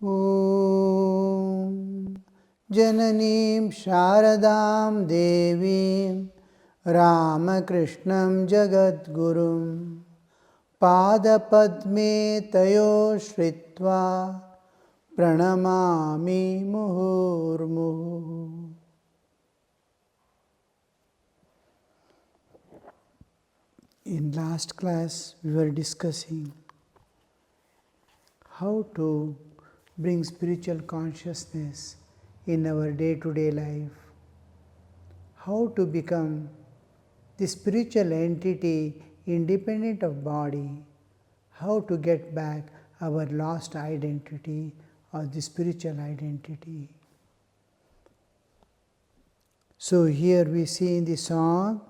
Om Jananim Sharadam Devim Ramakrishnam Jagadgurum Padapadme Tayo Shritva Pranamami Muhurmuhu. In last class, we were discussing how to bring spiritual consciousness in our day-to-day life, how to become the spiritual entity independent of body, how to get back our lost identity or the spiritual identity. So here we see in the song,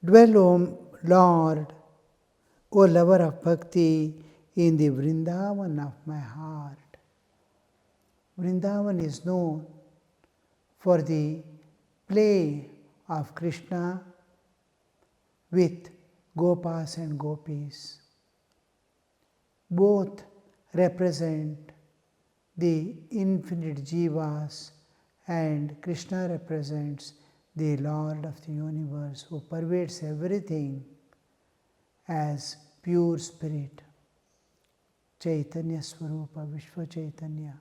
"Dwell, O Lord, O lover of bhakti, in the Vrindavan of my heart." Vrindavan is known for the play of Krishna with Gopas and Gopis. Both represent the infinite jivas, and Krishna represents the Lord of the universe who pervades everything as pure spirit. Chaitanya Swarupa, Vishwa Chaitanya.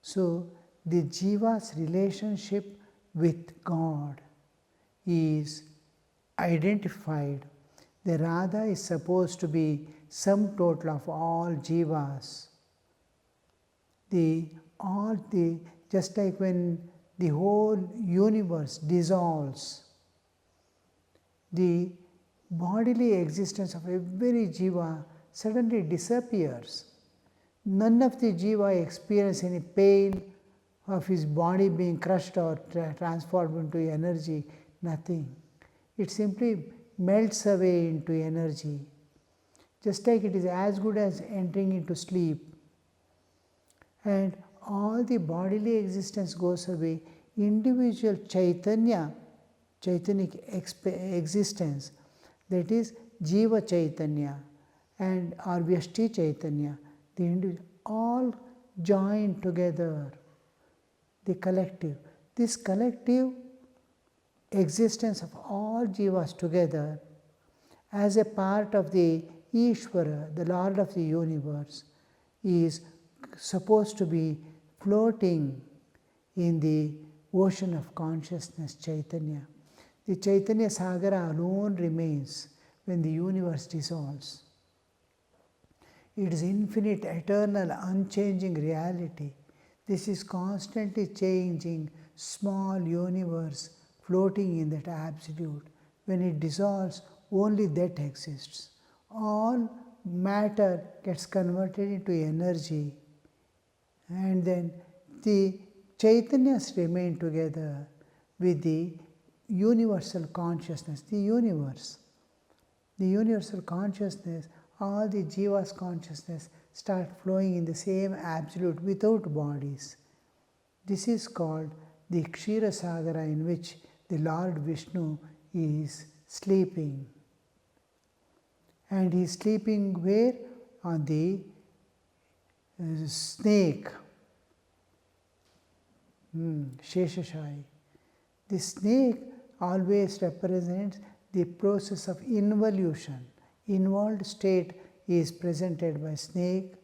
So, the jiva's relationship with God is identified. The Radha is supposed to be sum total of all jivas. Just like when the whole universe dissolves, the bodily existence of every jiva suddenly disappears. None of the jiva experience any pain of his body being crushed or transformed into energy, nothing. It simply melts away into energy. Just like it is as good as entering into sleep. And all the bodily existence goes away. Individual Chaitanya, Chaitanic existence, that is Jiva Chaitanya and or Vyashti Chaitanya, the individual, all join together, the collective. This collective existence of all jivas together as a part of the Ishvara, the Lord of the universe, is supposed to be floating in the ocean of consciousness, Chaitanya. The Chaitanya Sagara alone remains when the universe dissolves. It is infinite, eternal, unchanging reality. This is constantly changing, small universe floating in that absolute. When it dissolves, only that exists. All matter gets converted into energy, and then the Chaitanyas remain together with the universal consciousness, the universe. The universal consciousness, all the jivas' consciousness start flowing in the same absolute without bodies. This is called the Kshira Sagara, in which the Lord Vishnu is sleeping. And he is sleeping where? On the snake, Sheshashai. The snake always represents the process of involution. Involved state is presented by snake,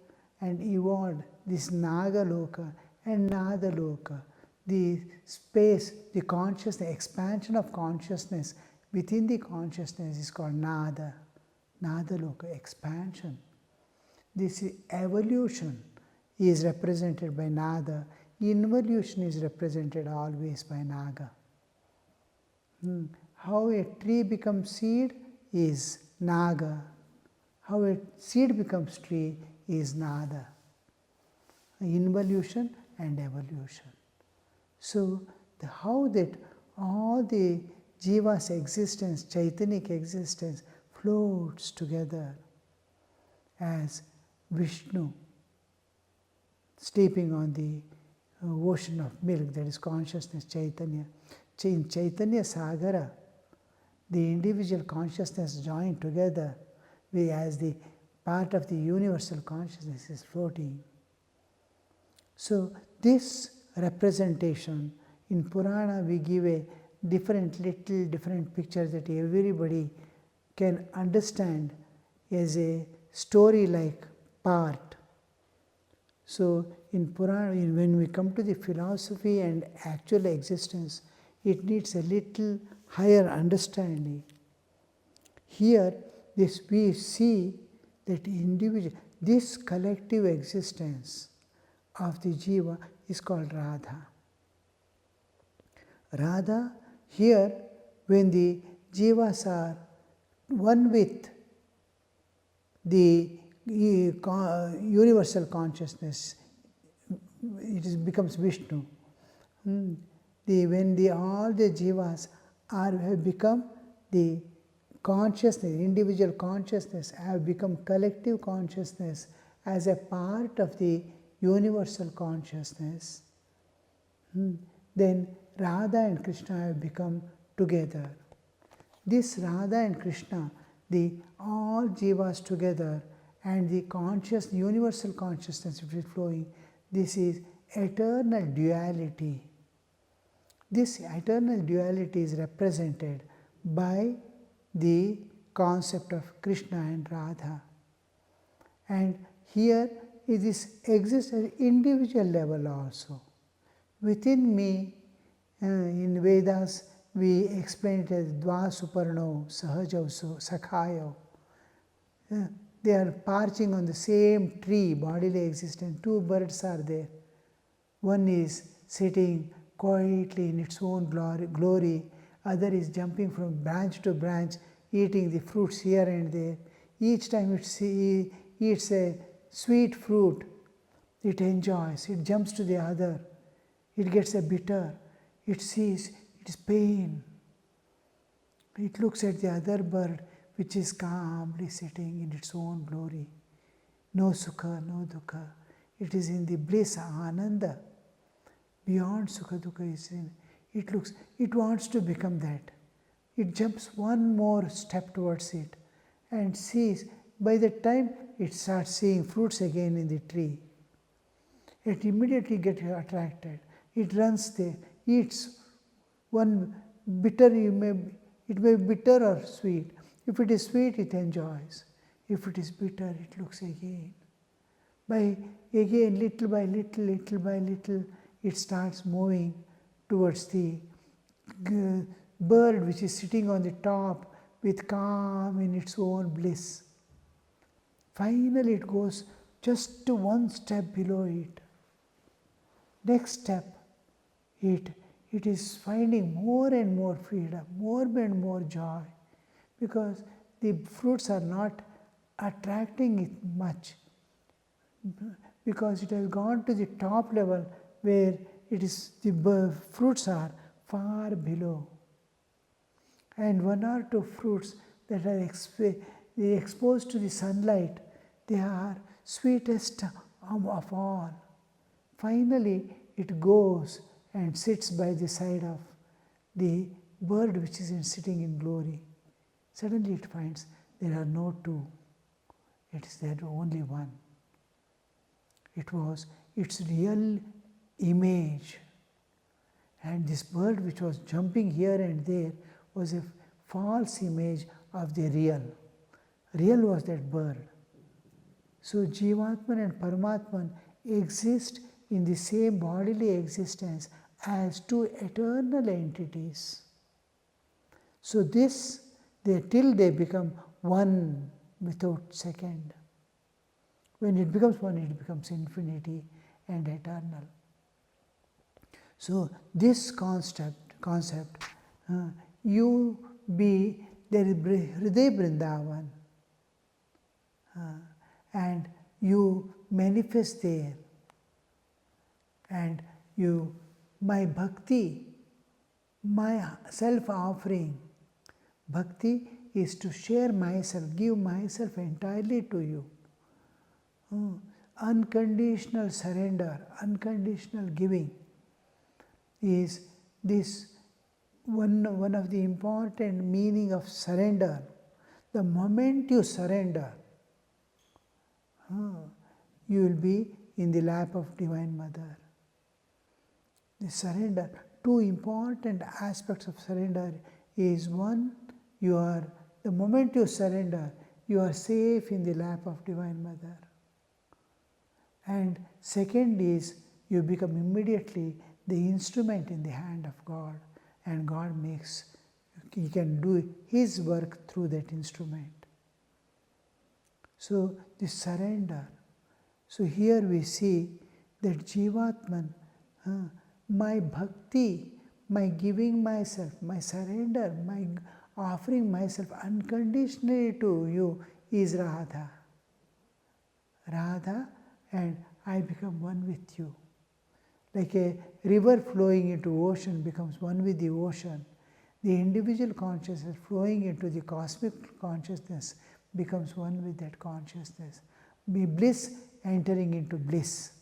and evolved this Nagaloka and Nadaloka. The space, the consciousness, expansion of consciousness within the consciousness is called Nada. Nadaloka, expansion. This evolution is represented by Nada. Involution is represented always by Naga. How a tree becomes seed is Naga. How a seed becomes tree is Nada. Involution and evolution. So, how that all the jiva's existence, Chaitanic existence, floats together as Vishnu sleeping on the ocean of milk, that is consciousness, Chaitanya. In Chaitanya Sagara, the individual consciousness joined together as the part of the universal consciousness is floating. So this representation in Purana, we give a different pictures that everybody can understand as a story-like part. So in Purana, when we come to the philosophy and actual existence, it needs a little higher understanding. Here, this we see that this collective existence of the jiva is called Radha. Radha, here, when the jivas are one with the universal consciousness, becomes Vishnu. When all the jivas have become the consciousness, individual consciousness, have become collective consciousness as a part of the universal consciousness, then Radha and Krishna have become together. This Radha and Krishna, the all jivas together, and the universal consciousness which is flowing, this is eternal duality. This eternal duality is represented by the concept of Krishna and Radha. And here it exists at individual level also. Within me, in Vedas, we explain it as Dva Suparno, Sahajavso, Sakhayo. They are perching on the same tree, bodily existence. Two birds are there. One is sitting quietly in its own glory. Other is jumping from branch to branch, eating the fruits here and there. Each time it eats a sweet fruit, it enjoys, it jumps to the other, it gets a bitter, it sees it is pain. It looks at the other bird which is calmly sitting in its own glory. No sukha, no dukkha. It is in the bliss, ananda. Beyond sukha dukkha is in. It wants to become that. It jumps one more step towards it and sees. By the time it starts seeing fruits again in the tree, it immediately gets attracted. It runs there, eats one bitter, it may be bitter or sweet. If it is sweet, it enjoys. If it is bitter, it looks again. Little by little, it starts moving towards the bird which is sitting on the top with calm in its own bliss. Finally, it goes just to one step below it. Next step, it is finding more and more freedom, more and more joy, because the fruits are not attracting it much, because it has gone to the top level where the fruits are far below. And one or two fruits that are exposed to the sunlight, they are sweetest of all. Finally, it goes and sits by the side of the bird which is sitting in glory. Suddenly it finds there are no two. It is there only one. It was its real image. And this bird which was jumping here and there was a false image of the real. Real was that bird. So Jivatman and Paramatman exist in the same bodily existence as two eternal entities. So till they become one without second. When it becomes one, it becomes infinity and eternal. So this concept, you be, there is Hriday Vrindavan, and you manifest there, and my bhakti, my self-offering, bhakti is to share myself, give myself entirely to you. Unconditional surrender, unconditional giving is this one of the important meaning of surrender. The moment you surrender, you will be in the lap of Divine Mother. The surrender, two important aspects of surrender is one, the moment you surrender, you are safe in the lap of Divine Mother. And second is, you become immediately the instrument in the hand of God, and God He can do His work through that instrument. So, this surrender. So, here we see that Jivatman, my bhakti, my giving myself, my surrender, my offering myself unconditionally to you is Radha. Radha, and I become one with you. Like a river flowing into ocean becomes one with the ocean, the individual consciousness flowing into the cosmic consciousness becomes one with that consciousness. Be bliss entering into bliss.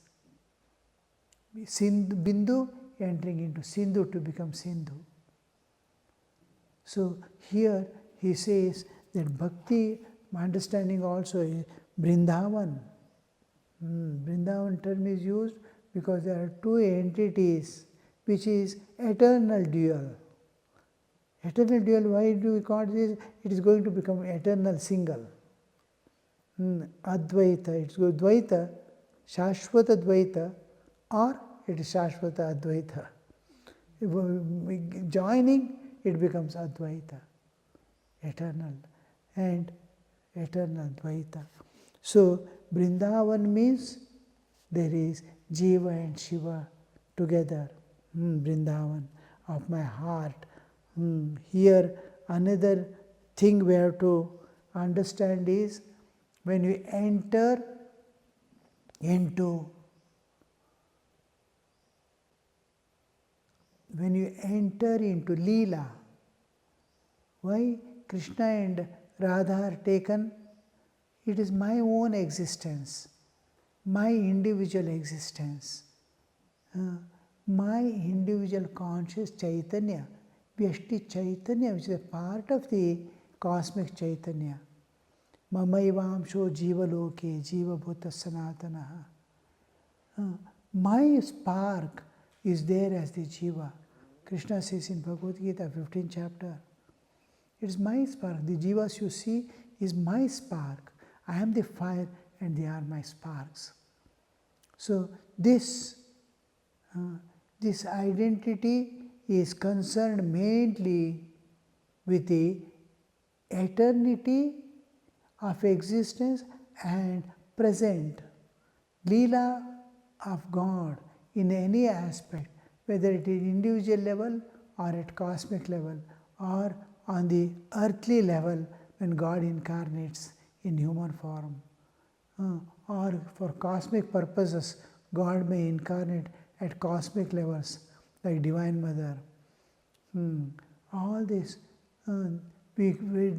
Bindu entering into Sindhu to become Sindhu. So here he says that bhakti, understanding also is Vrindavan. Vrindavan term is used because there are two entities which is eternal dual. Eternal dual, why do we call this? It is going to become eternal single. Advaita, it's Dvaita, Shashvata Dvaita, or it is Shashvata Advaita. Joining, it becomes Advaita, eternal, and eternal Dvaita. So, Vrindavan means there is Jiva and Shiva together, Vrindavan of my heart. Here, another thing we have to understand is when you enter into Leela, why Krishna and Radha are taken? It is my own existence, my individual existence, my individual conscious Chaitanya, Vyashti Chaitanya, which is a part of the cosmic Chaitanya. Mamaivamsho jivaloke jivabhuta sanatanaha. My spark is there as the jiva. Krishna says in Bhagavad Gita, 15th chapter, it is my spark. The jivas you see is my spark. I am the fire and they are my sparks. So this identity is concerned mainly with the eternity of existence and present. Leela of God in any aspect, whether it is individual level or at cosmic level or on the earthly level when God incarnates in human form, or for cosmic purposes God may incarnate at cosmic levels like Divine Mother. All this very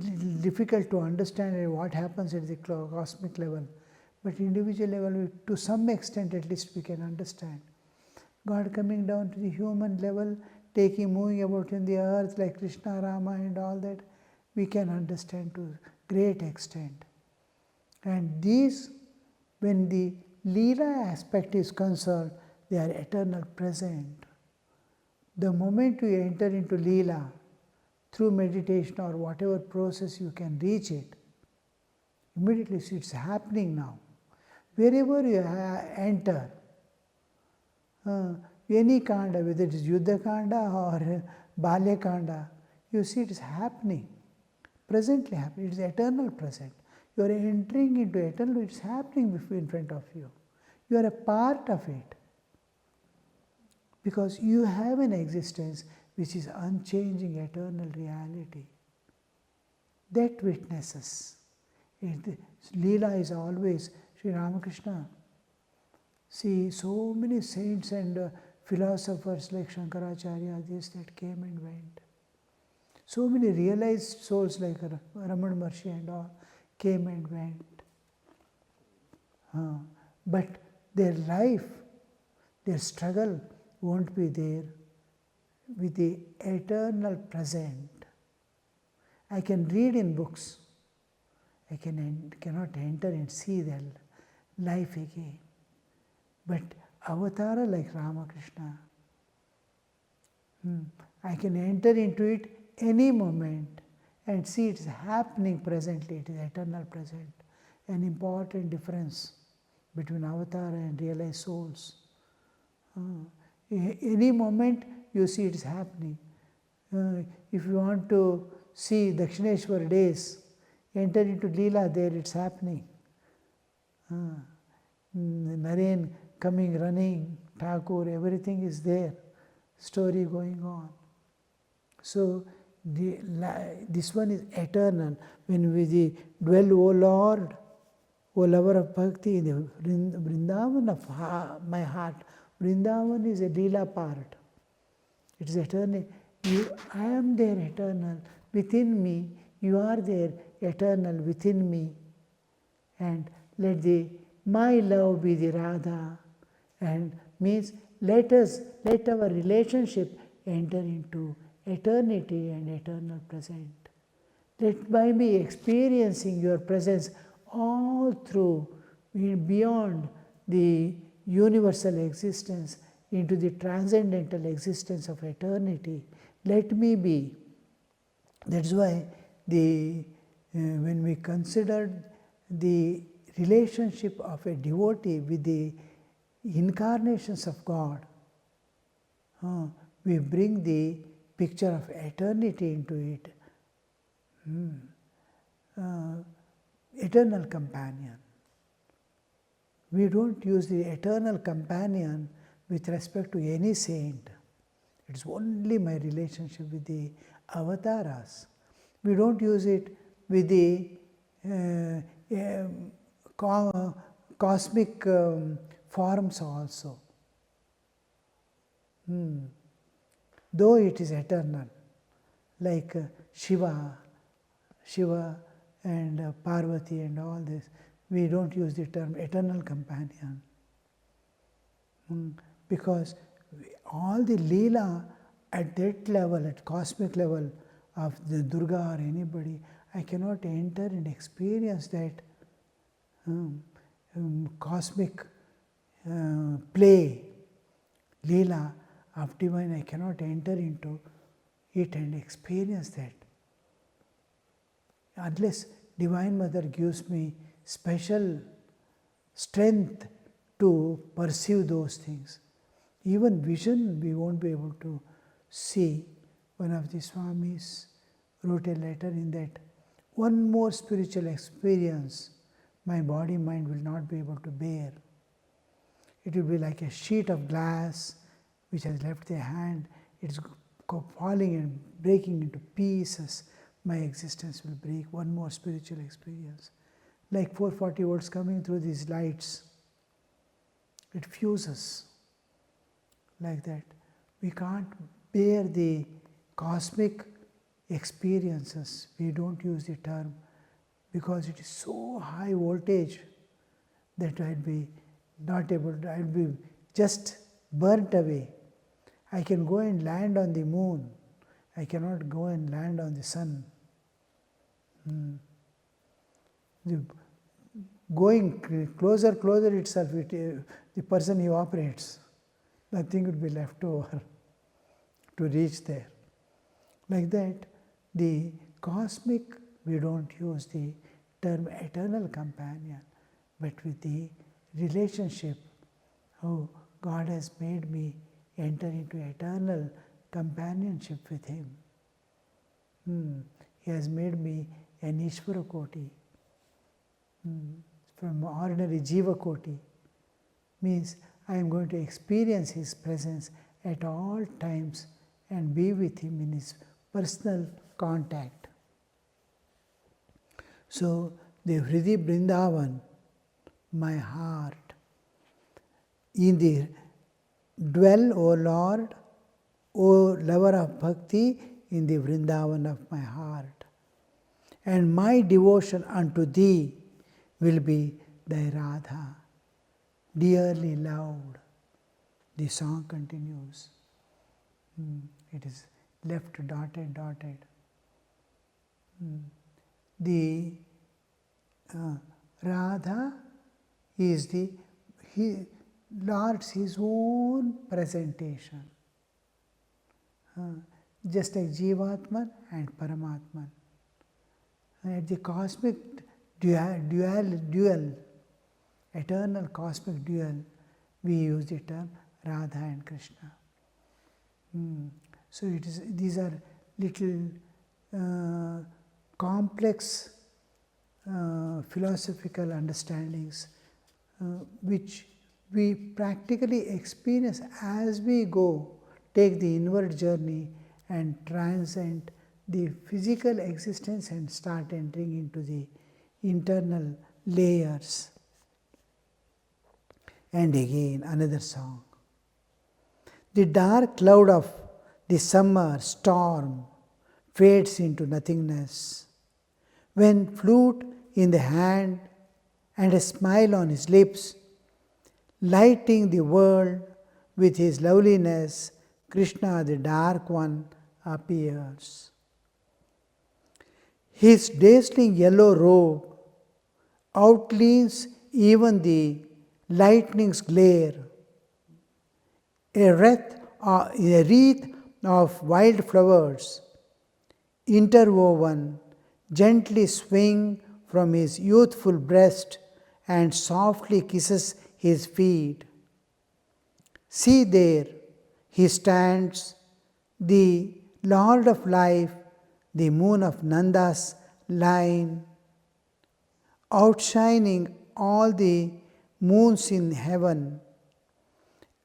difficult to understand what happens at the cosmic level, but individual level to some extent at least we can understand. God coming down to the human level, moving about in the earth like Krishna, Rama and all that, we can understand to great extent. And these, when the Leela aspect is concerned, they are eternal present. The moment you enter into Leela, through meditation or whatever process you can reach it, immediately it's happening now. Wherever you enter, any kanda, whether it is Yuddha kanda or Balya kanda, you see it is happening, presently happening, it is eternal present. You are entering into eternal, it is happening in front of you. You are a part of it. Because you have an existence which is unchanging eternal reality. That witnesses. Leela is always Sri Ramakrishna. See, so many saints and philosophers like Shankaracharya, that came and went. So many realized souls like Ramana Maharshi and all came and went. But their life, their struggle won't be there with the eternal present. I can read in books. I cannot enter and see their life again. But avatara like Ramakrishna, I can enter into it any moment and see it's happening presently, it is eternal present. An important difference between avatar and realized souls. Any moment you see it is happening. If you want to see Dakshineshwar days, enter into Leela, there it's happening. Naren coming, running, Thakur, everything is there. Story going on. So this one is eternal. When we dwell, O Lord, O lover of bhakti, in the Vrindavan of my heart. Vrindavan is a Leela part. It is eternal. I am there eternal within me. You are there eternal within me. And let my love be the Radha. And means let our relationship enter into eternity and eternal present. Let by me experiencing your presence all through, beyond the universal existence into the transcendental existence of eternity. Let me be. That's why when we considered the relationship of a devotee with the incarnations of God, we bring the picture of eternity into it. Eternal companion. We don't use the eternal companion with respect to any saint. It's only my relationship with the avatars. We don't use it with the cosmic forms also. Though it is eternal, like Shiva and Parvati and all this, we don't use the term eternal companion. Because all the Leela at that level, at cosmic level of the Durga or anybody, I cannot enter and experience that cosmic play, Leela of divine. I cannot enter into it and experience that. Unless Divine Mother gives me special strength to pursue those things. Even vision we won't be able to see. One of the Swamis wrote a letter in that one more spiritual experience my body mind will not be able to bear. It will be like a sheet of glass which has left the hand. It's falling and breaking into pieces. My existence will break. One more spiritual experience. Like 440 volts coming through these lights. It fuses like that. We can't bear the cosmic experiences. We don't use the term because it is so high voltage that I'll be not able to, I'll be just burnt away. I can go and land on the moon. I cannot go and land on the sun. Going closer itself, the person evaporates. Nothing would be left over to reach there. Like that, the cosmic, we don't use the term eternal companion, but with the relationship, oh, God has made me enter into eternal companionship with Him. He has made me an Ishvara Koti. From ordinary Jiva Koti. Means I am going to experience His presence at all times and be with Him in His personal contact. So the Hridi Vrindavan, my heart, in the dwell, O Lord, O lover of bhakti, in the Vrindavan of my heart. And my devotion unto Thee will be Thy Radha, dearly loved. The song continues. It is left dotted. The Radha is Lord's His own presentation. Just like Jivatman and Paramatman. At the cosmic dual, eternal cosmic dual, we use the term Radha and Krishna. So these are little complex philosophical understandings which we practically experience as we go, take the inward journey and transcend the physical existence and start entering into the internal layers. And again, another song. The dark cloud of the summer storm fades into nothingness. When flute in the hand and a smile on his lips, lighting the world with his loveliness, Krishna, the dark one, appears. His dazzling yellow robe outleans even the lightning's glare. A wreath of wildflowers, interwoven, gently swing from his youthful breast and softly kisses his feet. See there, he stands, the Lord of life, the moon of Nanda's line, outshining all the moons in heaven,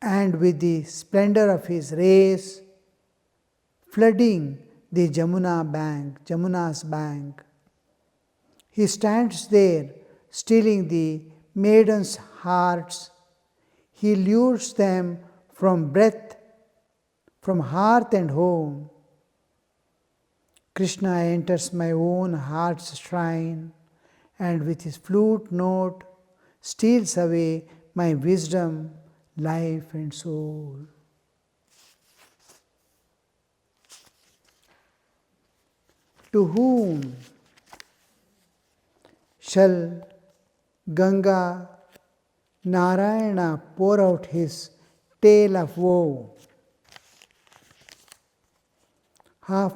and with the splendor of his rays, flooding the Jamuna's bank. He stands there, stealing the maidens' hearts. He lures them from hearth and home. Krishna enters my own heart's shrine, and with his flute note steals away my wisdom, life and soul. To whom shall Ganga Narayana pour out his tale of woe?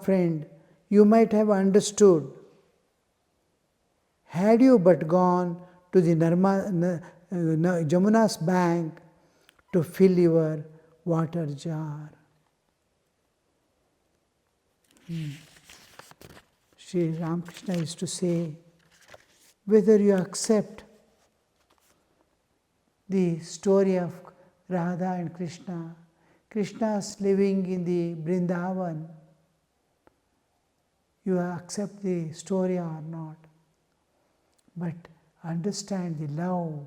Friend, you might have understood had you but gone to the Jamuna's bank to fill your water jar. Sri Ramakrishna used to say, whether you accept the story of Radha and Krishna's living in the Vrindavan, you accept the story or not, but understand the love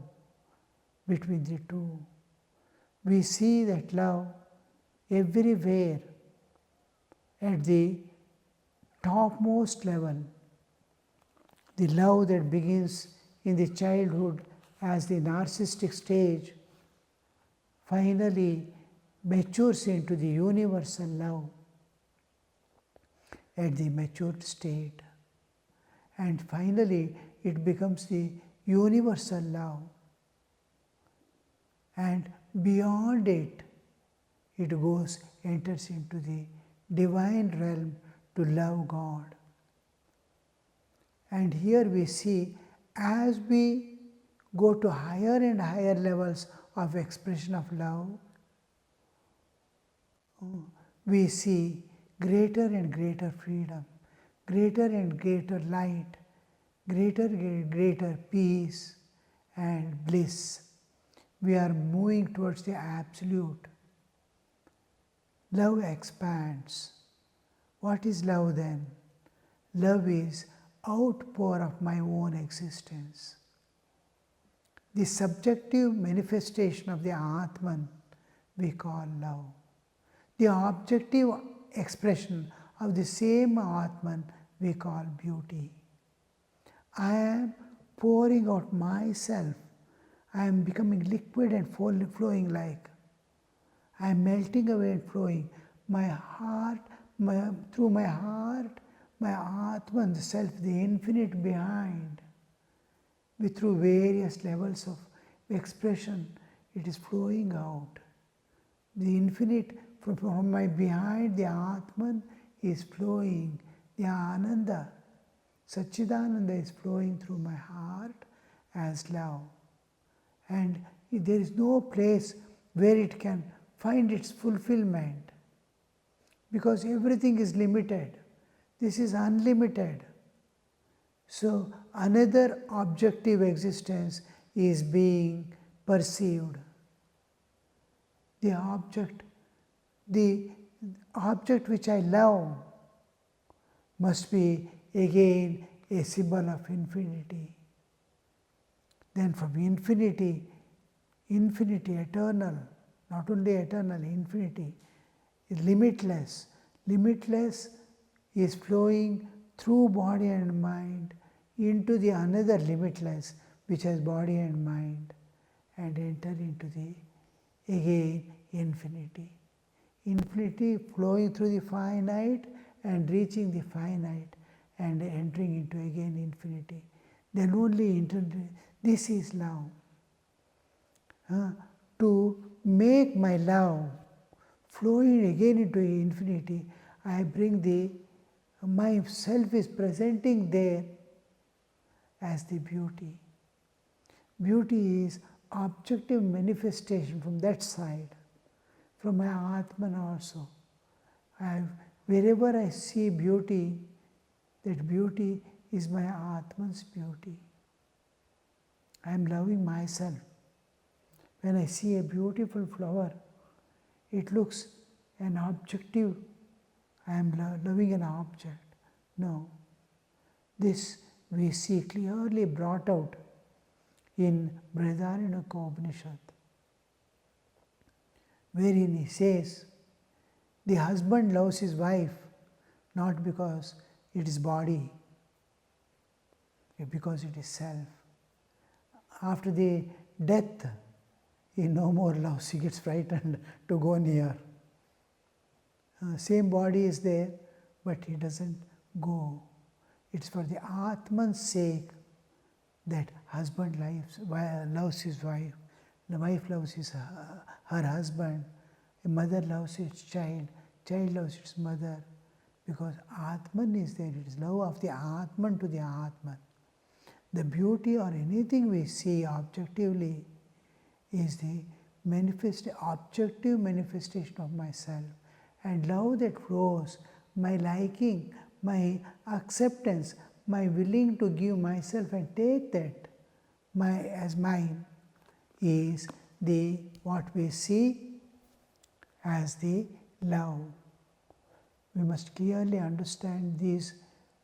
between the two. We see that love everywhere at the topmost level. The love that begins in the childhood as the narcissistic stage finally matures into the universal love at the matured state. And finally it becomes the universal love. And beyond it, it enters into the divine realm to love God. And here we see, as we go to higher and higher levels of expression of love, we see greater and greater freedom, greater and greater light, greater and greater peace and bliss. We are moving towards the absolute. Love expands. What is love then? Love is outpour of my own existence. The subjective manifestation of the Atman we call love. The objective expression of the same Atman we call beauty. I am pouring out myself. I am becoming liquid and flowing like. I am melting away and flowing. My heart, through my heart, my Atman, the self, the infinite behind, through various levels of expression, it is flowing out. The infinite from my behind, the Atman is flowing. The Ananda, Satchidananda is flowing through my heart as love. And there is no place where it can find its fulfillment, because everything is limited. This is unlimited. So another objective existence is being perceived. The object which I love must be again a symbol of infinity. Then from infinity, eternal, not only eternal, infinity is limitless. Limitless is flowing through body and mind into the another limitless, which has body and mind, and enter into the again infinity. Infinity flowing through the finite and reaching the finite and entering into again infinity. Then only this is love. To make my love flowing again into infinity, I bring myself is presenting there as the beauty. Beauty is objective manifestation from that side, from my Atman also. Wherever I see beauty, that beauty is my Atman's beauty. I am loving myself. When I see a beautiful flower, it looks an objective. I am loving an object. No. This we see clearly brought out in Brihadaranyaka Upanishad, wherein he says, the husband loves his wife not because it is body, but because it is self. After the death, he no more loves, he gets frightened to go near. Same body is there, but he doesn't go. It's for the Atman's sake that husband loves his wife, the wife loves her husband, a mother loves its child loves its mother, because Atman is there. It is love of the Atman to the Atman. The beauty or anything we see objectively is the objective manifestation of myself. And love that flows, my liking, my acceptance, my willing to give myself and take that as mine, is what we see as the love. We must clearly understand these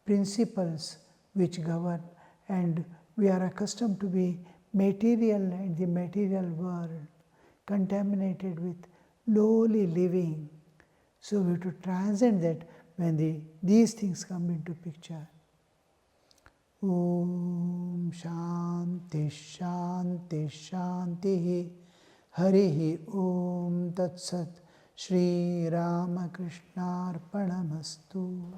principles which govern, and we are accustomed to be material and the material world, contaminated with lowly living. So we have to transcend that when these things come into picture. Om Shanti Shanti Shanti Harihi Om Tat Sat Shri Ramakrishna Arpanamastu.